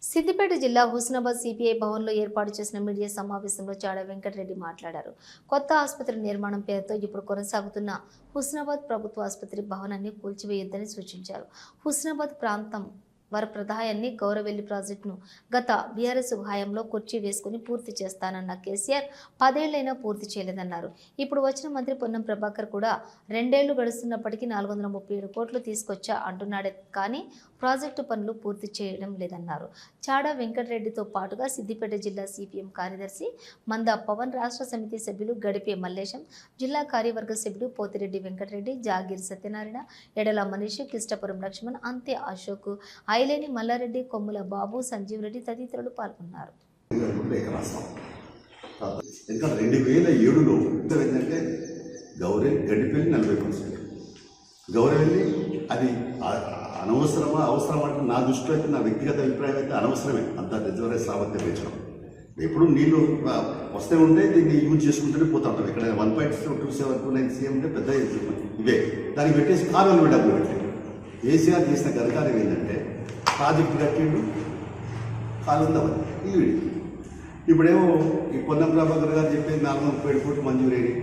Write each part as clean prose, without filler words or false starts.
సిద్దిపేట జిల్లా హుస్నాబాద్ సిపిఐ భవన్లో ఏర్పాటు చేసిన మీడియా సమావేశంలో చాడ వెంకటరెడ్డి మాట్లాడారు. కొత్త ఆసుపత్రి నిర్మాణం పేరుతో ఇప్పుడు కొనసాగుతున్న హుస్నాబాద్ ప్రభుత్వ ఆసుపత్రి భవనాన్ని కూల్చివేయొద్దని సూచించారు. హుస్నాబాద్ ప్రాంతం వరప్రదాయాన్ని గౌరవెల్లి ప్రాజెక్టును గత బీఆర్ఎస్ హయాంలో కుర్చీ వేసుకుని పూర్తి చేస్తానన్న కేసీఆర్ 10 ఏళ్లైనా పూర్తి చేయలేదన్నారు. ఇప్పుడు వచ్చిన మంత్రి పొన్నం ప్రభాకర్ కూడా 2 ఏళ్లు గడుస్తున్నప్పటికీ 437 కోట్లు తీసుకొచ్చా అంటున్నాడే కానీ ప్రాజెక్టు పనులు పూర్తి చేయడం లేదన్నారు. చాడ వెంకటరెడ్డితో పాటుగా సిద్దిపేట జిల్లా సిపిఎం కార్యదర్శి మంద పవన్, రాష్ట్ర సమితి సభ్యులు గడిపే మల్లేశం, జిల్లా కార్యవర్గ సభ్యులు పోతిరెడ్డి వెంకటరెడ్డి, జాగీర్ సత్యనారాయణ, ఎడల మనీష్, కిష్టపురం లక్ష్మణ్, అంతే అశోక్, ఐలేని మల్లారెడ్డి, కొమ్ముల బాబు, సంజీవ్ రెడ్డి తదితరులు పాల్గొన్నారు. 2007లో ఏంటంటే గడిపెళ్ళి 40%, గౌరవెల్లి అది అనవసరమా అవసరం అంటే నా దృష్టిలో అయితే, నా వ్యక్తిగత అభిప్రాయం అయితే అనవసరమే. అంత రిజర్వేషన్ సామర్థ్యం పెంచడం. ఎప్పుడు నీళ్లు వస్తే ఉంటే దీన్ని యూజ్ చేసుకుంటూనే పోతా ఉంటాం. ఇక్కడ 1.2729 CM ఉంటే పెద్ద ఇవే దానికి పెట్టేసి కాలువలు డబ్బులు పెట్టారు. కేసీఆర్ చేసిన ఘనకార్యం ఏంటంటే ప్రాజెక్టు కట్టిండు, కాలుందామని ఇల్లు. ఇప్పుడేమో ఈ పొన్నం ప్రభాకర్ గారు చెప్పేది 437 కోట్లు మంజూరైనవి.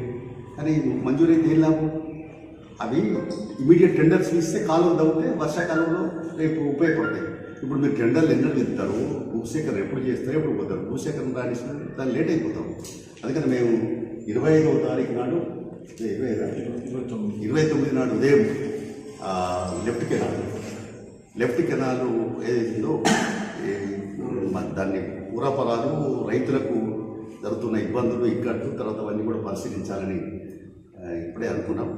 కానీ మంజూరైతే ఏం లాభం? అవి ఇమీడియట్ టెండర్స్ ఇస్తే కాలువ తవ్వితే వర్షాకాలంలో రేపు ఉపయోగపడతాయి. ఇప్పుడు మీరు టెండర్లు ఎన్నో వెళ్తారు, భూసేకరణ ఎప్పుడు చేస్తారు, ఎప్పుడు పోతారు. భూసేకరణ రాణిస్తే దాన్ని లేట్ అయిపోతాం. అందుకని మేము 25వ తారీఖు నాడు 29 నాడు ఉదయం లెఫ్ట్ కెనాల్ ఏదైతుందో దాన్ని పూర్వపరాలు రైతులకు జరుగుతున్న ఇబ్బందులు, ఇక్కట్లు, తర్వాత అవన్నీ కూడా పరిశీలించాలని ఇప్పుడే అనుకున్నాం.